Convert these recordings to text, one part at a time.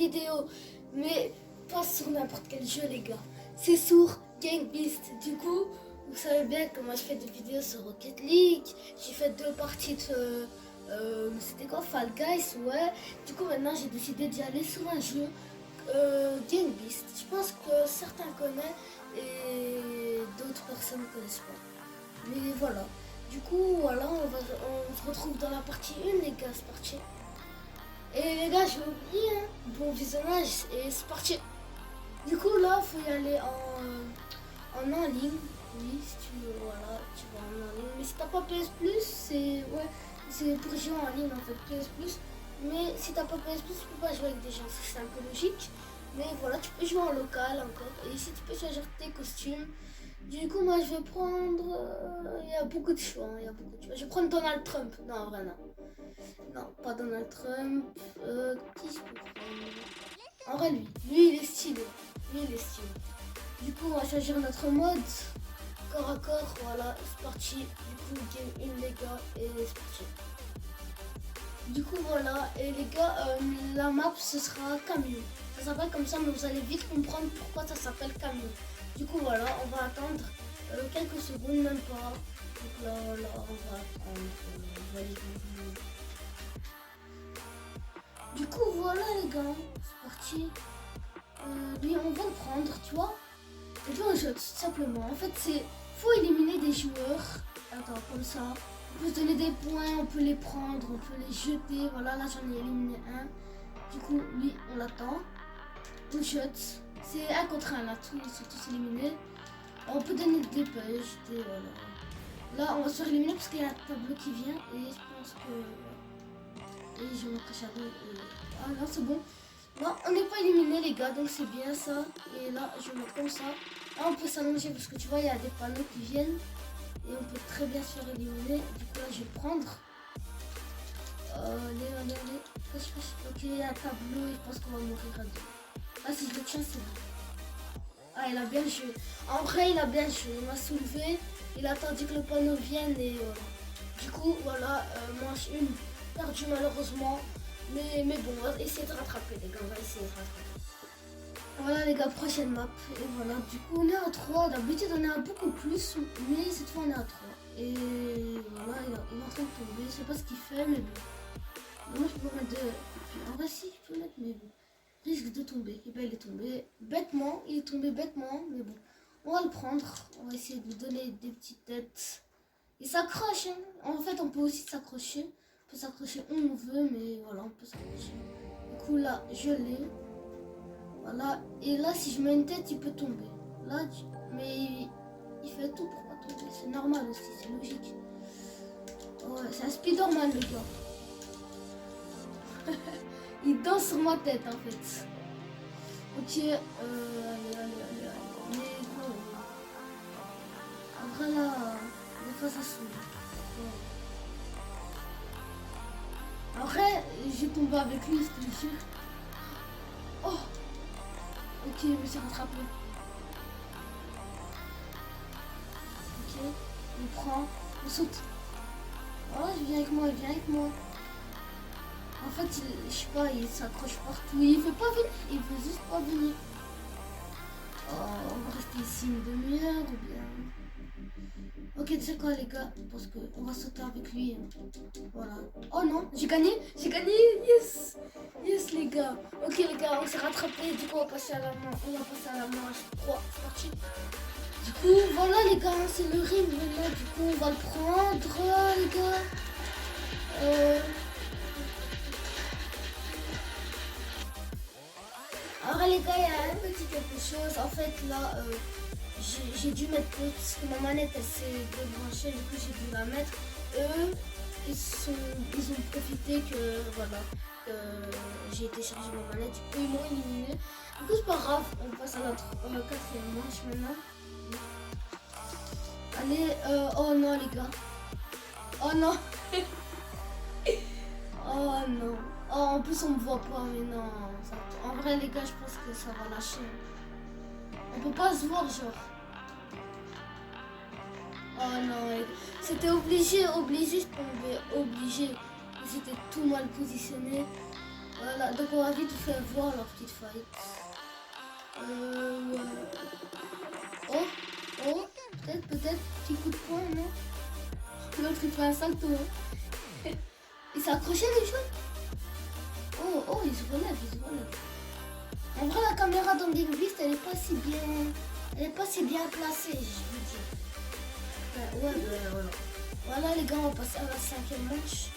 vidéo, mais pas sur n'importe quel jeu les gars. C'est sur Gang Beast. Du coup, vous savez bien que moi je fais des vidéos sur Rocket League. J'ai fait 2 parties de... c'était quoi, Fall Guys, ouais. Du coup maintenant j'ai décidé d'y aller sur un jeu Gang Beast. Je pense que certains connaissent et d'autres personnes ne connaissent pas. Mais voilà. Du coup, voilà, on se retrouve dans la partie 1, les gars, c'est parti. Et les gars, j'ai oublié, hein, bon visionnage, et c'est parti. Du coup, là, il faut y aller en ligne. Oui, si tu veux, voilà, tu vas en ligne. Mais si t'as pas PS Plus, c'est pour jouer en ligne, en fait, PS Plus. Mais si t'as pas PS Plus, tu peux pas jouer avec des gens, c'est un peu logique. Mais voilà, tu peux jouer en local encore. Et ici, tu peux choisir tes costumes. Du coup, moi, je vais prendre... Il y a beaucoup de choix, hein, il y a beaucoup de choix. Je vais prendre Donald Trump. Non, en vrai, non. Non, pas Donald Trump. Qui je peux prendre? En vrai, lui. Lui, il est stylé. Lui, il est stylé. Du coup, on va choisir notre mode. Corps à corps, voilà, c'est parti. Du coup, game in, les gars, et c'est parti. Du coup, voilà. Et les gars, la map, ce sera camion. Ça s'appelle comme ça, mais vous allez vite comprendre pourquoi ça s'appelle camion. Du coup, voilà, on va attendre quelques secondes, même pas. Donc là, on va attendre. Du coup, voilà les gars, c'est parti. Lui, on va le prendre, tu vois. Et puis on joue tout simplement. En fait, faut éliminer des joueurs. Attends, comme ça. On peut se donner des points, on peut les prendre, on peut les jeter. Voilà, là j'en ai éliminé un. Du coup, lui, on l'attend. On shot. C'est 1 contre 1 là, ils sont tous éliminés. On peut donner des pages, voilà. Là, on va se faire éliminer parce qu'il y a un tableau qui vient et je pense que... Et je vais montrer Shadow et... Ah non, c'est bon. Non, on n'est pas éliminé les gars, donc c'est bien ça. Et là, je vais mettre comme ça. Là, on peut s'allonger parce que tu vois, il y a des panneaux qui viennent. Et on peut très bien se faire éliminer. Du coup, là, je vais prendre. Allez. Ok, il y a un tableau et je pense qu'on va mourir à deux. Ah, si je le tiens, c'est bon. Ah, il a bien joué. En vrai, il a bien joué. Il m'a soulevé. Il a attendu que le panneau vienne et voilà. Du coup, voilà, manche 1 perdue malheureusement. Mais bon, on va essayer de rattraper, les gars. On va essayer de rattraper. Voilà, les gars, prochaine map. Et voilà, du coup, on est à 3. D'habitude, on est à beaucoup plus. Mais cette fois, on est à 3. Et voilà, il est en train de tomber. Je sais pas ce qu'il fait, mais bon. Moi, je peux mettre de... En vrai, si, je peux mettre, mais bon. Risque de tomber. Et ben il est tombé bêtement, mais bon. On va le prendre, on va essayer de lui donner des petites têtes. Il s'accroche, hein. En fait on peut aussi s'accrocher. On peut s'accrocher où on veut, mais voilà, on peut s'accrocher. Du coup là, je l'ai. Voilà. Et là si je mets une tête, il peut tomber. Là, mais il fait tout pour pas tomber. C'est normal aussi, c'est logique. Ouais, c'est un Spider-Man le gars. Il danse sur ma tête en fait. Ok, allez. Mais bon. Après là, des fois ça se ouais. Après, j'ai tombé avec lui, je te jure. Oh. Ok, je me suis rattrapé. Ok, on prend, on saute. Oh, il vient avec moi. En fait, je sais pas, il s'accroche partout. Il veut pas venir, il veut juste pas venir. Oh, on va rester ici une demi-heure ou bien... Ok, tu sais quoi les gars, parce qu'on va sauter avec lui. Voilà. Oh non, j'ai gagné, yes. Yes les gars. Ok les gars, on s'est rattrapé, du coup on va passer à la manche 3, c'est parti. Du coup, voilà les gars, c'est le ring maintenant, du coup on va le prendre les gars. Alors les gars, il y a un petit quelque chose. En fait là, j'ai dû mettre pause parce que ma manette elle s'est débranchée. Du coup j'ai dû la mettre. Eux, ils ont profité que voilà, que j'ai téléchargé ma manette. Du coup ils m'ont éliminé. Du coup c'est pas grave, on passe à notre 4e manche maintenant. Allez, oh non les gars. Oh non. Oh non. Oh, en plus on me voit pas, mais non. En vrai les gars, je pense que ça va lâcher. On peut pas se voir genre. Oh non, c'était obligé de tomber, obligé. C'était tout mal positionné. Voilà, donc on va vite faire voir leur petite fight. Oh, oh, peut-être, petit coup de poing, non? L'autre il fait un salto. Il s'est accroché les jeux. Oh, il se relève, En vrai, la caméra dans Gang Beast, elle est pas si bien placée, je veux dire. Ouais, voilà. Voilà les gars, on va passer à la 5e manche.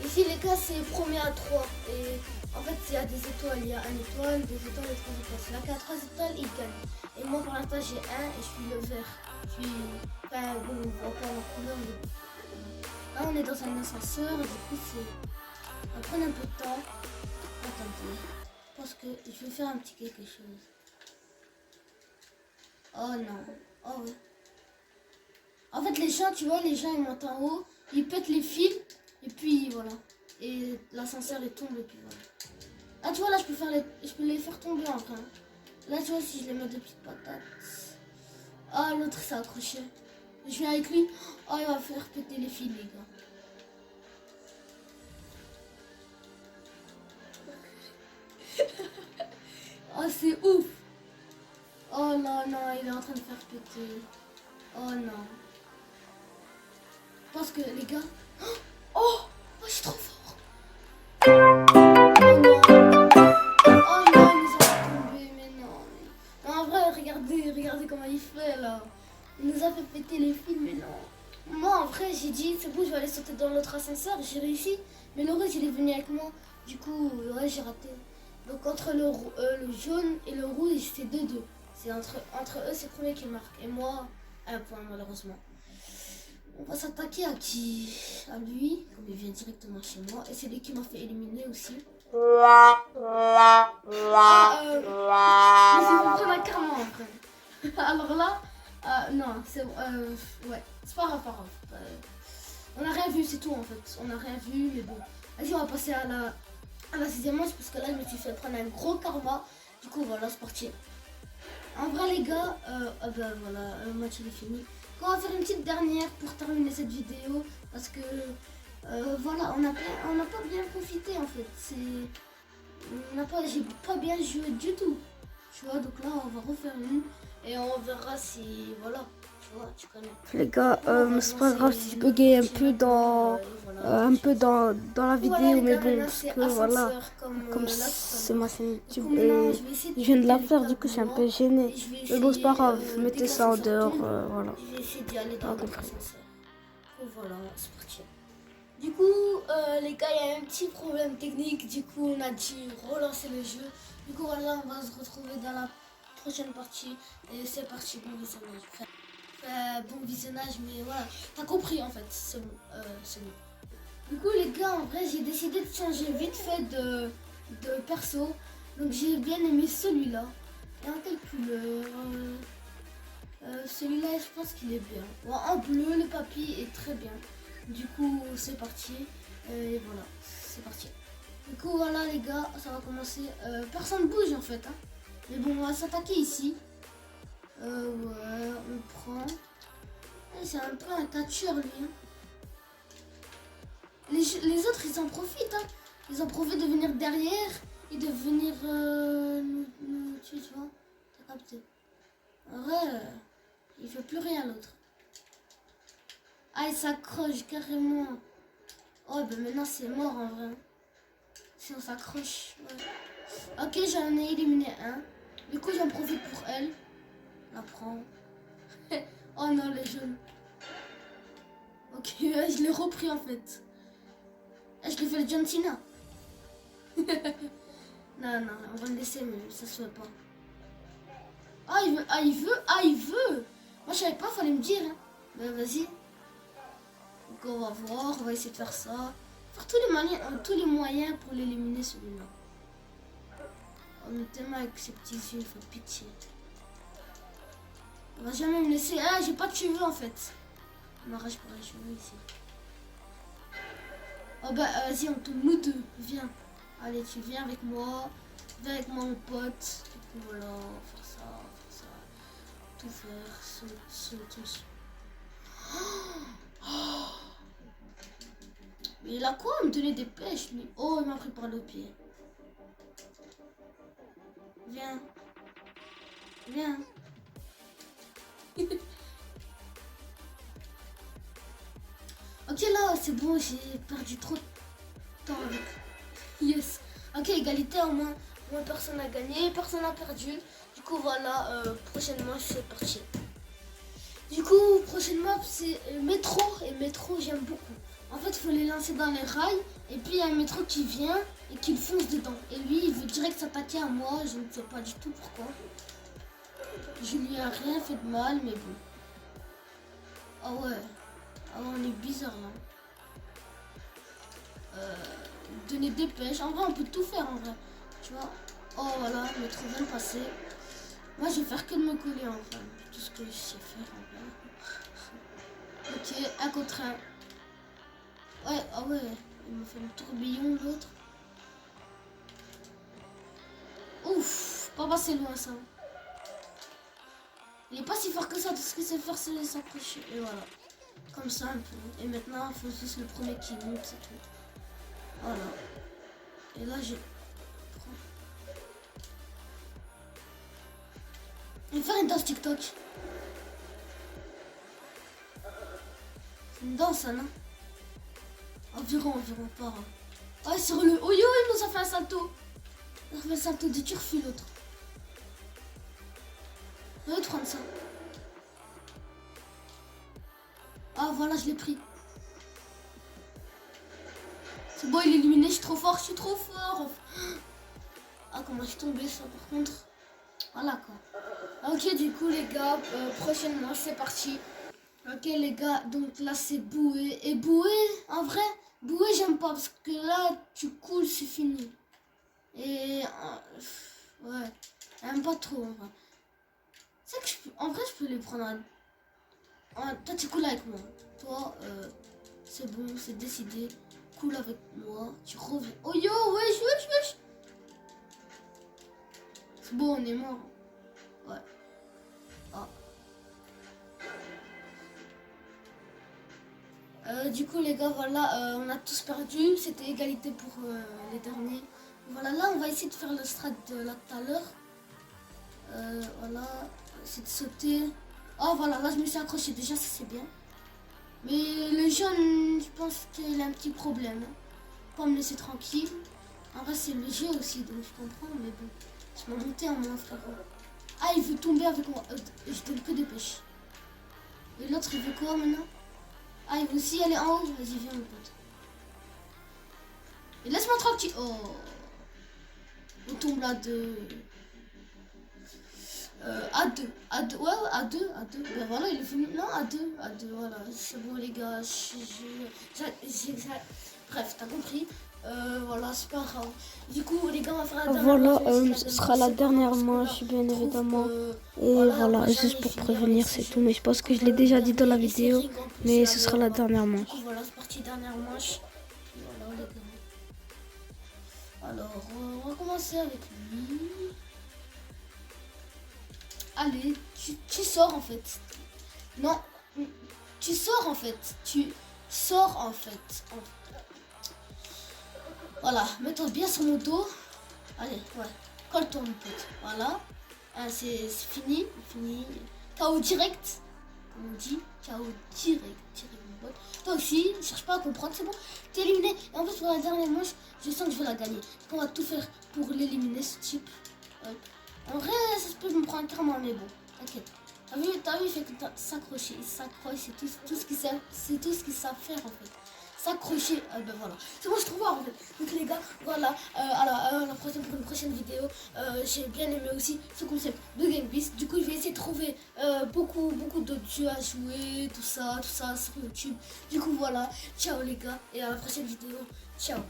Ici les gars, c'est premier à 3. Et en fait, il y a des étoiles, il y a 1 étoile, 2 étoiles et 3 étoiles. Celui qui a 3 étoiles, il gagne. Et moi pour l'instant, j'ai 1 et je suis le vert. Enfin, bon, on voit pas la couleur, mais bon. Là, on est dans un ascenseur, et du coup, ça va prendre un peu de temps. Attendez, je pense que je vais faire un petit quelque chose. Oh non, oh ouais. En fait, les gens, tu vois, les gens, ils montent en haut, ils pètent les fils, et puis voilà. Et l'ascenseur, il tombe, et puis voilà. Ah, tu vois, là, je peux les faire tomber en vrai. Là, tu vois, si je les mets de petites patates. Ah, l'autre s'est accroché. Je viens avec lui. Oh, il va faire péter les fils, les gars. Oh, c'est ouf. Oh non, il est en train de faire péter. Oh non. Je pense que les gars... Oh, je suis trop fort. Oh non, ils nous ont tombé, mais non. Non, en vrai, regardez comment il fait là. Il nous a fait péter les fils, mais non. Moi, en vrai, j'ai dit, c'est bon, je vais aller sauter dans l'autre ascenseur. J'ai réussi, mais le rouge, il est venu avec moi. Du coup, ouais, j'ai raté. Donc, entre le jaune et le rouge, c'est 2-2. C'est entre eux, c'est le premier qui marque. Et moi, 1 point, malheureusement. On va s'attaquer à qui? À lui, comme il vient directement chez moi. Et c'est lui qui m'a fait éliminer aussi. Mais c'est pour la karma en fait. Alors là, non, c'est ouais, c'est pas grave, pas grave. On n'a rien vu, c'est tout en fait. On n'a rien vu, mais bon. Vas-y, on va passer à la 6e manche parce que là, je me suis fait prendre un gros karma. Du coup, voilà, c'est parti. En vrai, les gars, ben voilà, le match il est fini. On va faire une petite dernière pour terminer cette vidéo parce que voilà, on n'a pas bien profité en fait. J'ai pas bien joué du tout. Tu vois, donc là on va refaire une et on verra si voilà, tu vois, tu connais. Les gars, c'est pas grave si je bugais dans la vidéo, mais bon, parce que voilà, comme c'est ma chaîne YouTube et je viens de la faire, du coup je suis un peu gênée. Mais bon, c'est pas grave, mettez ça en dehors, voilà. Je vais essayer d'y aller dans l'ascenseur. Voilà, c'est parti. Du coup, les gars, il y a un petit problème technique. Du coup, on a dû relancer le jeu. Du coup, voilà, on va se retrouver dans la prochaine partie. Et c'est parti, bon visionnage. Bon visionnage, mais voilà, t'as compris en fait, c'est bon. Du coup, les gars, en vrai, j'ai décidé de changer vite fait de perso. Donc, j'ai bien aimé celui-là. Et en quelle couleur celui-là, je pense qu'il est bien. Bon, en bleu, le papy est très bien. Du coup, c'est parti. Et voilà, c'est parti. Du coup, voilà les gars, ça va commencer. Personne bouge en fait. Hein. Mais bon, on va s'attaquer ici. Ouais, on prend. C'est un peu un catcheur lui. Hein. Les autres, ils en profitent. Hein. Ils en profitent de venir derrière et de venir nous tuer, tu vois. T'as capté. En vrai, il fait plus rien l'autre. Ah, il s'accroche carrément. Oh, ben maintenant c'est mort en vrai. Si on s'accroche. Ouais. Ok, j'en ai éliminé un. Du coup, j'en profite pour elle. La prends. Oh non, les jeunes. Ok, je l'ai repris en fait. Je l'ai fait le John Cena. Non, on va le laisser, mais ça se fait pas. Ah, il veut. Moi, je savais pas, fallait me dire. Hein. Ben, vas-y. Donc, on va voir, on va essayer de faire ça. Faire tous les moyens pour l'éliminer celui-là. Oh, mais tellement avec ses petits yeux, il faut pitié. On va jamais me laisser. Ah, j'ai pas de cheveux en fait. On m'arrache pour les cheveux ici. Oh bah vas-y, on tourne nous deux. Viens. Allez, tu viens avec moi. Viens avec moi, mon pote. Du coup, voilà, faire ça. Tout faire. Tout. Mais il a quoi à me donner des pêches lui? Oh, il m'a pris par le pied. Viens. Viens. Ok, là, c'est bon, j'ai perdu trop de temps avec. Yes. Ok, égalité, au moins personne n'a gagné, personne n'a perdu. Du coup, voilà, prochainement, c'est parti. Du coup, prochaine map, c'est métro. Et métro, j'aime beaucoup. En fait, il faut les lancer dans les rails. Et puis, il y a un métro qui vient et qui le fonce dedans. Et lui, il veut direct s'attaquer à moi. Je ne sais pas du tout pourquoi. Je lui ai rien fait de mal, mais bon. Ah ouais. Ah ouais, on est bizarre là. Donner des pêches. En vrai, on peut tout faire en vrai. Tu vois. Oh voilà, le métro vient de passer. Moi, je vais faire que de me coller en vrai. Tout ce que je sais faire en vrai. Ok, un contre un. Ouais, ah ouais. Il m'a fait le tourbillon l'autre. Ouf, pas passé loin ça. Il est pas si fort que ça, tout ce qu'il sait faire c'est s'approcher. Et voilà. Comme ça un peu. Et maintenant, il faut juste le premier qui monte, c'est tout. Voilà. Et là, je prends. Je vais faire une danse TikTok. C'est une danse, ça, non? Environ, pas. Ah, sur le. Oh yo, il nous a fait un salto. Il a fait un salto de turfu, l'autre. Je vais te prendre ça. Ah, voilà, je l'ai pris. C'est bon, il est éliminé, je suis trop fort, Ah, comment je suis tombé ça, par contre. Voilà, quoi. Ok, du coup, les gars, prochainement, c'est parti. Ok, les gars, donc là, c'est bouée. Et bouée, en vrai, bouée, j'aime pas, parce que là, tu coules, c'est fini. Et... ouais, j'aime pas trop, en vrai. C'est que en vrai, je peux les prendre toi, tu coules avec moi. Toi, c'est bon, c'est décidé. Cool avec moi, tu reviens. Oh yo, wesh. C'est bon, on est mort. Ouais. Ah. Du coup, les gars, voilà, on a tous perdu. C'était égalité pour les derniers. Voilà, là, on va essayer de faire le strat de là tout à l'heure. Voilà, essayer de sauter. Oh, voilà, là, je me suis accroché. Déjà, ça, c'est bien. Mais le jaune, je pense qu'il a un petit problème. Pas me laisser tranquille. En vrai, c'est le jeu aussi, donc je comprends, mais bon. Je m'en montais en moi, frérot. Ah, il veut tomber avec moi. Je donne que des pêches. Et l'autre, il veut quoi maintenant? Ah, il veut aussi aller en haut. Vas-y, viens, mon pote. Et laisse-moi tranquille. Oh. On tombe là de... A2, ouais, A2. Ben voilà, il est fini. Non, A2, voilà. C'est bon, les gars. Bref, t'as compris. Voilà, c'est pas grave. Du coup, les gars, on va faire la dernière manche. Ce sera la dernière manche, bien évidemment. Et voilà, juste pour prévenir, c'est tout. Mais je pense que je l'ai déjà dit dans la vidéo. Mais ce sera la dernière manche. Voilà, c'est parti, dernière manche. Voilà, les gars. Alors, on va commencer avec lui. Allez, tu sors en fait. Non, tu sors en fait. Voilà, mets-toi bien sur mon dos. Allez, ouais, colle-toi mon pote. Voilà, c'est fini. KO direct, comme on dit. KO direct mon pote. Toi aussi, ne cherche pas à comprendre, c'est bon. T'es éliminé. Et en plus, pour la dernière manche, je sens que je vais la gagner. On va tout faire pour l'éliminer, ce type. En vrai, ça se peut me prendre carrément, mais bon, t'inquiète. T'as vu, il fait que s'accrocher. Il s'accroche, c'est tout ce qu'il savent faire en fait. S'accrocher, ben voilà. C'est moi je trouve en fait. Donc les gars, voilà. Alors, la prochaine pour une prochaine vidéo, j'ai bien aimé aussi ce concept de Gang Beasts. Du coup, je vais essayer de trouver beaucoup d'autres jeux à jouer, tout ça sur YouTube. Du coup, voilà. Ciao les gars, et à la prochaine vidéo. Ciao.